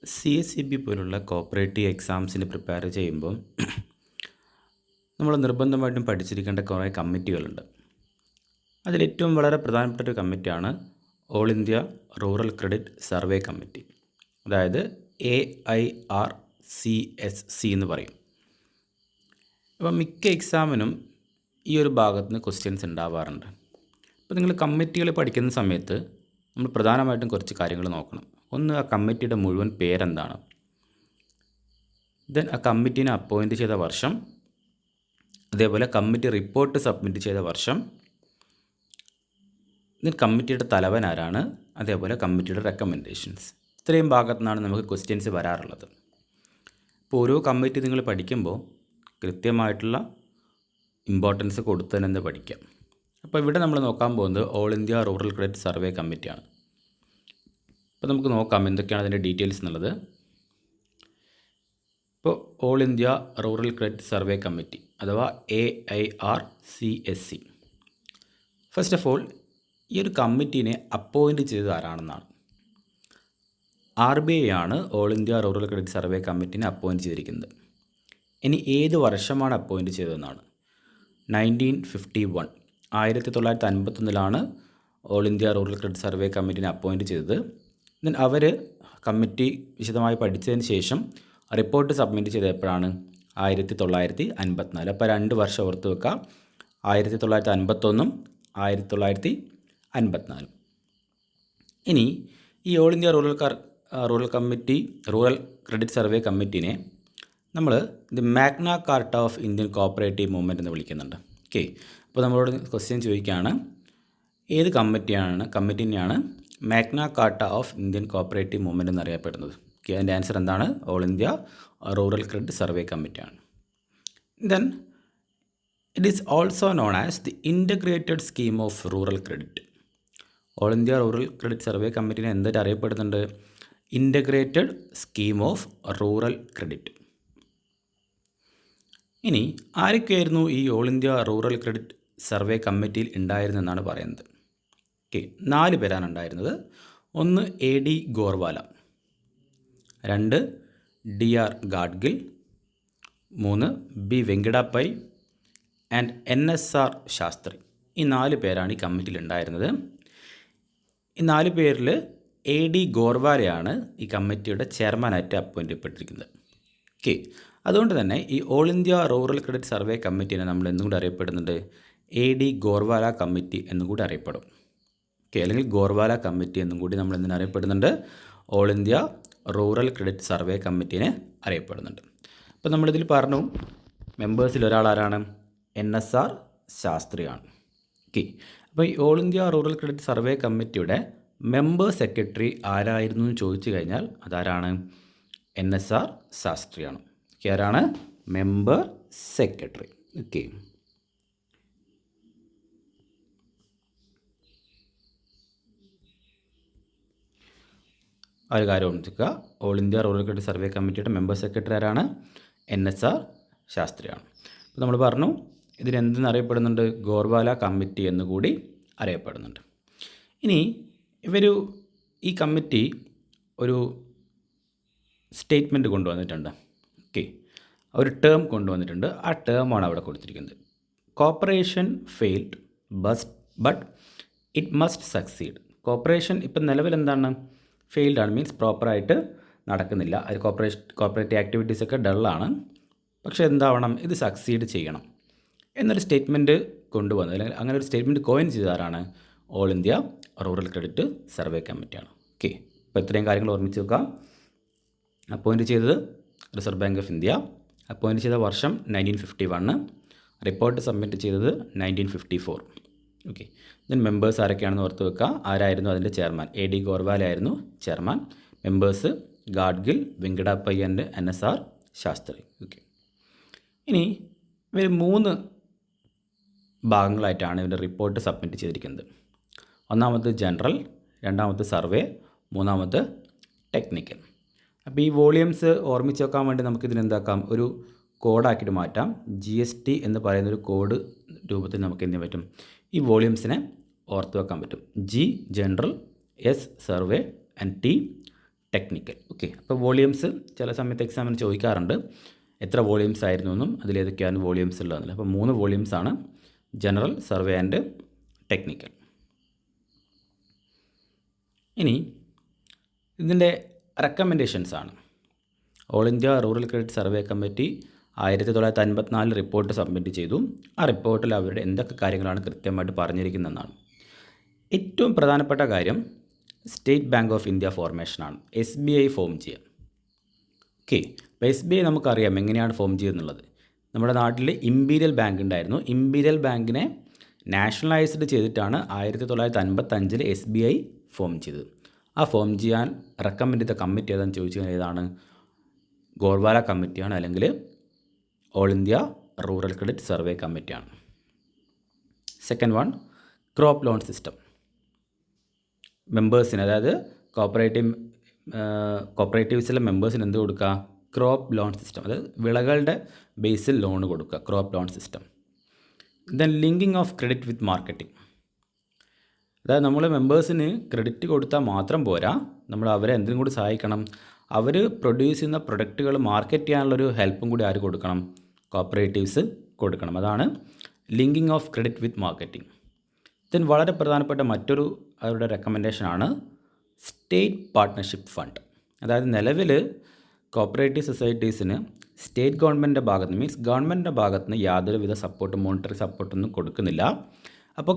CSEB പോലുള്ള cooperative എക്സാംസിന് prepare ചെയ്യുമ്പോൾ നമ്മൾ നിർബന്ധമായിട്ടും പഠിച്ചിരിക്കേണ്ട കുറേ കമ്മിറ്റികളുണ്ട്. അതിലേറ്റവും വളരെ പ്രധാനപ്പെട്ട ഒരു കമ്മിറ്റിയാണ് all India rural credit survey committee, അതായത് AIRCSC എന്ന് പറയും. അപ്പോൾ മിക്ക എക്സാമിനും ഈ ഒരു ഭാഗത്ത് നിന്ന് ക്വസ്റ്റ്യൻസ് ഉണ്ടാവാറുണ്ട്. അപ്പോൾ നിങ്ങൾ കമ്മിറ്റികൾ പഠിക്കുന്ന സമയത്ത് നമ്മൾ പ്രധാനമായിട്ടും കുറച്ച് കാര്യങ്ങൾ നോക്കണം. ഒന്ന്, ആ കമ്മിറ്റിയുടെ മുഴുവൻ പേരെന്താണ്, ദെൻ ആ കമ്മിറ്റീനെ അപ്പോയിൻറ്റ് ചെയ്ത വർഷം, അതേപോലെ കമ്മിറ്റി റിപ്പോർട്ട് സബ്മിറ്റ് ചെയ്ത വർഷം, ദെൻ കമ്മിറ്റിയുടെ തലവൻ ആരാണ്, അതേപോലെ കമ്മിറ്റിയുടെ റെക്കമെൻഡേഷൻസ്. ഇത്രയും ഭാഗത്തു നിന്നാണ് നമുക്ക് ക്വസ്റ്റ്യൻസ് വരാറുള്ളത്. ഇപ്പോൾ ഓരോ കമ്മിറ്റി നിങ്ങൾ പഠിക്കുമ്പോൾ കൃത്യമായിട്ടുള്ള ഇമ്പോർട്ടൻസ് കൊടുത്ത് തന്നെ പഠിക്കാം. അപ്പോൾ ഇവിടെ നമ്മൾ നോക്കാൻ പോകുന്നത് all India rural credit survey കമ്മിറ്റിയാണ്. അപ്പോൾ നമുക്ക് നോക്കാം എന്തൊക്കെയാണ് അതിൻ്റെ ഡീറ്റെയിൽസ് എന്നുള്ളത്. ഇപ്പോൾ all India rural credit survey committee അഥവാ AIRCSC. ഫസ്റ്റ് ഓഫ് ഓൾ, ഈ ഒരു കമ്മിറ്റീനെ അപ്പോയിൻറ്റ് ചെയ്തത് ആരാണെന്നാണ്. RBI ആണ് all India rural credit survey കമ്മിറ്റീനെ അപ്പോയിൻറ്റ് ചെയ്തിരിക്കുന്നത്. ഇനി ഏത് വർഷമാണ് അപ്പോയിൻറ്റ് ചെയ്തതെന്നാണ്. 1951, 1951 all India rural credit survey കമ്മിറ്റീനെ അപ്പോയിൻറ്റ് ചെയ്തത്. ദെൻ അവർ കമ്മിറ്റി വിശദമായി പഠിച്ചതിന് ശേഷം റിപ്പോർട്ട് സബ്മിറ്റ് ചെയ്തത് എപ്പോഴാണ്? 1954. അപ്പോൾ 2 വർഷം ഓർത്ത് വെക്കുക, 1951 1954. ഇനി ഈ all India rural credit survey കമ്മിറ്റീനെ നമ്മൾ the magna carta of Indian cooperative movement എന്ന് വിളിക്കുന്നുണ്ട്. ഓക്കെ, അപ്പോൾ നമ്മളോട് ക്വസ്റ്റ്യൻ ചോദിക്കുകയാണ്, ഏത് കമ്മിറ്റീനെയാണ് magna carta of Indian cooperative movement എന്നറിയപ്പെടുന്നത്? ഓക്കെ, അതിൻ്റെ ആൻസർ എന്താണ്? All India rural credit survey കമ്മിറ്റിയാണ്. Then it is also known as the integrated scheme of rural credit. All India rural credit survey കമ്മിറ്റിനെ എന്തായിട്ട് അറിയപ്പെടുന്നുണ്ട്? Integrated scheme of rural credit. ഇനി ആരൊക്കെയായിരുന്നു ഈ all India rural credit survey കമ്മിറ്റിയിൽ ഉണ്ടായിരുന്നെന്നാണ് പറയുന്നത്. Okay, 4 പേരാണ് ഉണ്ടായിരുന്നത്. ഒന്ന് AD Gorwala, 2 DR Gadgil, 3 B Venkatappaiah and NSR Shastri. ഈ 4 പേരാണ് ഈ കമ്മിറ്റിയിൽ ഉണ്ടായിരുന്നത്. ഈ 4 പേരിൽ AD ഗോർവാലയാണ് ഈ കമ്മിറ്റിയുടെ ചെയർമാനായിട്ട് അപ്പോയിൻ്റ് ചെയ്യപ്പെട്ടിരിക്കുന്നത്. ഓക്കെ, അതുകൊണ്ട് തന്നെ ഈ all India rural credit survey കമ്മിറ്റിനെ നമ്മൾ എന്നും കൂടി അറിയപ്പെടുന്നുണ്ട് AD ഗോർവാല കമ്മിറ്റി എന്നും കൂടി അറിയപ്പെടും. ഓക്കെ, അല്ലെങ്കിൽ ഗോർവാല കമ്മിറ്റി എന്നും കൂടി നമ്മൾ എന്തിനു അറിയപ്പെടുന്നുണ്ട്? All India rural credit survey കമ്മിറ്റിനെ അറിയപ്പെടുന്നുണ്ട്. അപ്പോൾ നമ്മളിതിൽ പറഞ്ഞു മെമ്പേഴ്സിൽ ഒരാളാരാണ്? NSR ശാസ്ത്രിയാണ്. ഓക്കെ, അപ്പോൾ ഈ all India rural credit survey കമ്മിറ്റിയുടെ മെമ്പർ സെക്രട്ടറി ആരായിരുന്നു എന്ന് ചോദിച്ചു കഴിഞ്ഞാൽ അതാരാണ്? NSR ശാസ്ത്രിയാണ്. ഓക്കെ, ആരാണ് മെമ്പർ സെക്രട്ടറി? ഓക്കെ, ആ ഒരു കാര്യം ഓർമ്മിക്കുക. All India rural credit survey കമ്മിറ്റിയുടെ മെമ്പർ സെക്രട്ടറി ആരാണ്? NSR ശാസ്ത്രിയാണ്. അപ്പോൾ നമ്മൾ പറഞ്ഞു ഇതിനെന്തെന്നറിയപ്പെടുന്നുണ്ട്? ഗോർവാല കമ്മിറ്റി എന്നുകൂടി അറിയപ്പെടുന്നുണ്ട്. ഇനി ഈ കമ്മിറ്റി ഒരു സ്റ്റേറ്റ്മെൻറ്റ് കൊണ്ടുവന്നിട്ടുണ്ട്. ഓക്കെ, ഒരു ടേം കൊണ്ടുവന്നിട്ടുണ്ട്. ആ ടേമാണ് അവിടെ കൊടുത്തിരിക്കുന്നത്. Corporation failed but it must succeed. Corporation ഇപ്പം നിലവിൽ എന്താണ്? ഫെയിൽഡ് ആണ്, മീൻസ് പ്രോപ്പറായിട്ട് നടക്കുന്നില്ല. അത് കോപ്പറേറ്റീവ് ആക്ടിവിറ്റീസൊക്കെ ഡള്ളാണ്. പക്ഷേ എന്താവണം? ഇത് സക്സീഡ് ചെയ്യണം എന്നൊരു സ്റ്റേറ്റ്മെൻറ്റ് കൊണ്ടുവന്നത്, അല്ലെങ്കിൽ അങ്ങനെ ഒരു സ്റ്റേറ്റ്മെൻറ്റ് കോയിൻ ചെയ്തതാരാണ്? All India rural credit survey കമ്മിറ്റിയാണ്. ഓക്കെ, അപ്പോൾ ഇത്രയും കാര്യങ്ങൾ ഓർമ്മിച്ച് വെക്കുക. അപ്പോയിൻറ്റ് ചെയ്തത് Reserve Bank of India, appoint ചെയ്ത വർഷം 1951, റിപ്പോർട്ട് സബ്മിറ്റ് ചെയ്തത് 1954. ഓക്കെ, ദെൻ മെമ്പേഴ്സ് ആരൊക്കെയാണെന്ന് ഓർത്ത് വെക്കുക. ആരായിരുന്നു അതിൻ്റെ ചെയർമാൻ? AD ഗോർവാല ആയിരുന്നു chairman. Members Gadgil, Venkatappaiah and NSR Shastri. Okay, ഇനി ഇവർ 3 ഭാഗങ്ങളായിട്ടാണ് ഇവരുടെ റിപ്പോർട്ട് സബ്മിറ്റ് ചെയ്തിരിക്കുന്നത്. ഒന്നാമത് ജനറൽ, രണ്ടാമത്തെ സർവേ, മൂന്നാമത്തെ ടെക്നിക്കൽ. അപ്പോൾ ഈ വോളിയംസ് ഓർമ്മിച്ച് വെക്കാൻ വേണ്ടി നമുക്കിതിനെന്താക്കാം? ഒരു കോഡാക്കിയിട്ട് മാറ്റാം. GST എന്ന് പറയുന്നൊരു കോഡ് രൂപത്തിൽ നമുക്ക് എന്ത് ചെയ്യാൻ പറ്റും? ഈ വോളിയംസിനെ ഓർത്ത് വെക്കാൻ പറ്റും. G general, S survey and T technical. Okay, അപ്പോൾ വോളിയൂംസ് ചില സമയത്ത് എക്സാമിന് ചോദിക്കാറുണ്ട്, എത്ര വോളിയൂംസ് ആയിരുന്നു എന്നും അതിലേതൊക്കെയാണ് വോളിയൂംസ് ഉള്ളതെന്നില്ല. അപ്പോൾ 3 വോളിയൂംസാണ് ജനറൽ, സർവേ ആൻഡ് ടെക്നിക്കൽ. ഇനി ഇതിൻ്റെ റെക്കമെൻഡേഷൻസ് ആണ്. All India rural credit survey committee 1954 report submit ചെയ്തു. ആ റിപ്പോർട്ടിൽ അവരുടെ എന്തൊക്കെ കാര്യങ്ങളാണ് കൃത്യമായിട്ട് പറഞ്ഞിരിക്കുന്നതെന്നാണ്. ഏറ്റവും പ്രധാനപ്പെട്ട കാര്യം സ്റ്റേറ്റ് ബാങ്ക് ഓഫ് ഇന്ത്യ ഫോർമേഷനാണ്. SBI ഫോം ചെയ്യുക. ഓക്കെ, അപ്പോൾ SBI നമുക്കറിയാം എങ്ങനെയാണ് ഫോം ചെയ്യുന്നുള്ളത്. നമ്മുടെ നാട്ടിൽ ഇമ്പീരിയൽ ബാങ്ക് ഉണ്ടായിരുന്നു. ഇമ്പീരിയൽ ബാങ്കിനെ നാഷണലൈസ്ഡ് ചെയ്തിട്ടാണ് 1955 SBI ഫോം ചെയ്തത്. ആ ഫോം ചെയ്യാൻ റെക്കമെൻഡ് ചെയ്ത കമ്മിറ്റി ഏതാണെന്ന് ചോദിച്ചു കഴിഞ്ഞാൽ ഏതാണ്? ഗോർവാല കമ്മിറ്റിയാണ്, അല്ലെങ്കിൽ all India rural credit survey കമ്മിറ്റിയാണ്. Second one, crop loan system. മെമ്പേഴ്സിന്, അതായത് കോപ്പറേറ്റീവ്സിലെ മെമ്പേഴ്സിന് എന്ത് കൊടുക്കുക? ക്രോപ്പ് ലോൺ സിസ്റ്റം, അതായത് വിളകളുടെ ബേസിൽ ലോൺ കൊടുക്കുക, crop loan system. Then linking of credit with marketing. അതായത് നമ്മൾ മെമ്പേഴ്സിന് ക്രെഡിറ്റ് കൊടുത്താൽ മാത്രം പോരാ, നമ്മൾ അവരെ എന്തിനും കൂടി സഹായിക്കണം. അവർ പ്രൊഡ്യൂസ് ചെയ്യുന്ന പ്രൊഡക്റ്റുകൾ മാർക്കറ്റ് ചെയ്യാനുള്ളൊരു ഹെൽപ്പും കൂടി ആര് കൊടുക്കണം? കോപ്പറേറ്റീവ്സ് കൊടുക്കണം. അതാണ് linking of credit with marketing. Then വളരെ പ്രധാനപ്പെട്ട മറ്റൊരു അവരുടെ റെക്കമെൻഡേഷനാണ് സ്റ്റേറ്റ് പാർട്ട്ണർഷിപ്പ് ഫണ്ട്. അതായത് നിലവിൽ കോപ്പറേറ്റീവ് സൊസൈറ്റീസിന് സ്റ്റേറ്റ് ഗവൺമെൻറ്റിൻ്റെ ഭാഗത്ത് നിന്ന്, മീൻസ് ഗവൺമെൻറ്റിൻ്റെ ഭാഗത്ത് നിന്ന് യാതൊരുവിധ സപ്പോർട്ടും, മോണിറ്ററി സപ്പോർട്ടൊന്നും കൊടുക്കുന്നില്ല. അപ്പോൾ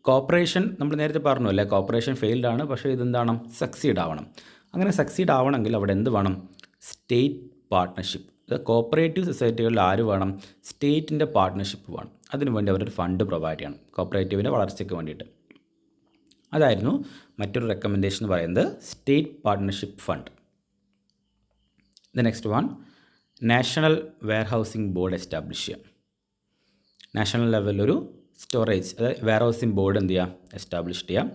കോപ്പറേഷൻ, നമ്മൾ നേരത്തെ പറഞ്ഞു അല്ലേ, കോപ്പറേഷൻ ഫെയിൽഡ് ആണ്, പക്ഷേ ഇതെന്താണ്? സക്സീഡ് ആവണം. അങ്ങനെ സക്സീഡ് ആവണമെങ്കിൽ അവിടെ എന്ത് വേണം? State partnership. അത് കോപ്പറേറ്റീവ് സൊസൈറ്റികളിൽ ആര് വേണം? സ്റ്റേറ്റിൻ്റെ പാർട്ട്ണർഷിപ്പ് വേണം. അതിനുവേണ്ടി അവരൊരു ഫണ്ട് പ്രൊവൈഡ് ചെയ്യണം, കോപ്പറേറ്റീവിൻ്റെ വളർച്ചയ്ക്ക് വേണ്ടിയിട്ട്. അതായിരുന്നു മറ്റൊരു റെക്കമെൻഡേഷൻ എന്ന് പറയുന്നത്, state partnership fund. The next one, national warehousing board establish ചെയ്യുക. നാഷണൽ ലെവലിലൊരു സ്റ്റോറേജ്, അതായത് വെയർഹൗസിംഗ് ബോർഡ് എന്ത് ചെയ്യുക? എസ്റ്റാബ്ലിഷ് ചെയ്യാം.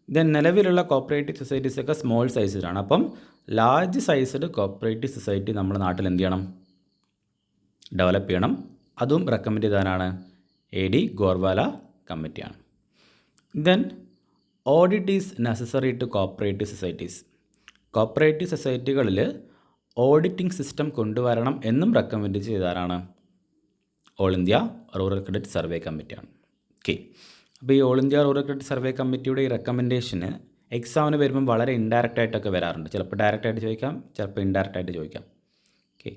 ദെൻ നിലവിലുള്ള കോപ്പറേറ്റീവ് സൊസൈറ്റീസൊക്കെ സ്മോൾ സൈസിലാണ്. അപ്പം ലാർജ് സൈസ്ഡ് കോപ്പറേറ്റീവ് സൊസൈറ്റി നമ്മുടെ നാട്ടിൽ എന്ത് ചെയ്യണം? ഡെവലപ്പ് ചെയ്യണം. അതും റെക്കമെൻഡ് ചെയ്താനാണ് AD ഗോർവാല കമ്മിറ്റിയാണ്. Then audit is necessary to cooperative societies. Cooperative സൊസൈറ്റികളിൽ ഓഡിറ്റിംഗ് സിസ്റ്റം കൊണ്ടുവരണം എന്നും റെക്കമെൻഡ് ചെയ്താരാണ്? All India rural credit survey കമ്മിറ്റിയാണ്. ഓക്കെ, അപ്പോൾ ഈ all India rural credit survey കമ്മിറ്റിയുടെ ഈ റെക്കമെൻഡേഷന് എക്സാമിന് വരുമ്പം വളരെ ഇൻഡയറക്റ്റ് ആയിട്ടൊക്കെ വരാറുണ്ട്. ചിലപ്പോൾ ഡയറക്റ്റ് ആയിട്ട് ചോദിക്കാം, ചിലപ്പോൾ ഇൻഡയറക്റ്റ് ആയിട്ട് ചോദിക്കാം. ഓക്കെ,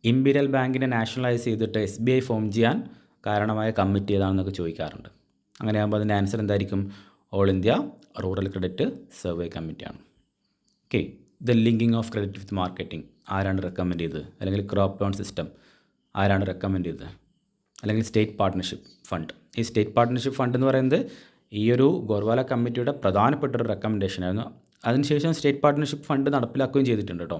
ഇമ്പീരിയൽ ബാങ്കിനെ നാഷണലൈസ് ചെയ്തിട്ട് SBI ഫോം ചെയ്യാൻ കാരണമായ കമ്മിറ്റി ഏതാണെന്നൊക്കെ ചോദിക്കാറുണ്ട്. അങ്ങനെയാകുമ്പോൾ അതിൻ്റെ ആൻസർ എന്തായിരിക്കും? All India rural credit survey കമ്മിറ്റിയാണ്. Okay, the linking of credit with marketing ആരാണ് റെക്കമെൻഡ് ചെയ്തത്? അല്ലെങ്കിൽ ക്രോപ്പ് ലോൺ സിസ്റ്റം ആരാണ് റെക്കമെൻഡ് ചെയ്തത്? അല്ലെങ്കിൽ സ്റ്റേറ്റ് പാർട്ട്ണർഷിപ്പ് ഫണ്ട്. ഈ സ്റ്റേറ്റ് പാർട്ട്ണർഷിപ്പ് ഫണ്ട് എന്ന് പറയുന്നത് ഈ ഒരു ഗോർവാല കമ്മിറ്റിയുടെ പ്രധാനപ്പെട്ടൊരു റെക്കമെൻഡേഷൻ ആയിരുന്നു. അതിനുശേഷം സ്റ്റേറ്റ് പാർട്ട്ണർഷിപ്പ് ഫണ്ട് നടപ്പിലാക്കുകയും ചെയ്തിട്ടുണ്ട് കേട്ടോ.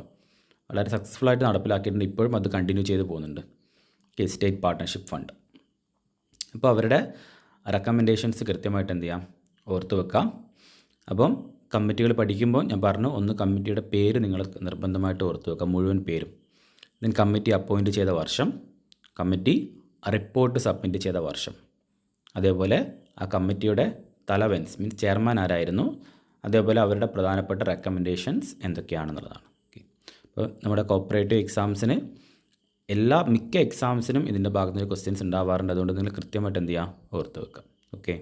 വളരെ സക്സസ്ഫുള്ളായിട്ട് നടപ്പിലാക്കിയിട്ടുണ്ട്. ഇപ്പോഴും അത് കണ്ടിന്യൂ ചെയ്ത് പോകുന്നുണ്ട്. Okay, state partnership fund. അപ്പോൾ അവരുടെ റെക്കമെൻഡേഷൻസ് കൃത്യമായിട്ട് എന്ത് ചെയ്യാം? ഓർത്ത് വെക്കാം. അപ്പം കമ്മിറ്റികൾ പഠിക്കുമ്പോൾ ഞാൻ പറഞ്ഞു, ഒന്ന് കമ്മിറ്റിയുടെ പേര് നിങ്ങൾ നിർബന്ധമായിട്ട് ഓർത്ത് വെക്കാം, മുഴുവൻ പേരും. ദെൻ കമ്മിറ്റി അപ്പോയിൻറ്റ് ചെയ്ത വർഷം, കമ്മിറ്റി റിപ്പോർട്ട് സബ്മിറ്റ് ചെയ്ത വർഷം, അതേപോലെ ആ കമ്മിറ്റിയുടെ തലവൻസ് മീൻസ് ചെയർമാൻ ആരായിരുന്നു, അതേപോലെ അവരുടെ പ്രധാനപ്പെട്ട റെക്കമെൻഡേഷൻസ് എന്തൊക്കെയാണെന്നുള്ളതാണ്. ഓക്കെ, അപ്പോൾ നമ്മുടെ കോപ്പറേറ്റീവ് എക്സാംസിന് മിക്ക എക്സാംസിനും ഇതിൻ്റെ ഭാഗത്തുനിന്ന് ക്വസ്റ്റ്യൻസ് ഉണ്ടാവാറുണ്ട്. അതുകൊണ്ട് നിങ്ങൾ കൃത്യമായിട്ട് എന്ത് ചെയ്യുക? ഓർത്ത് വെക്കുക. ഓക്കെ.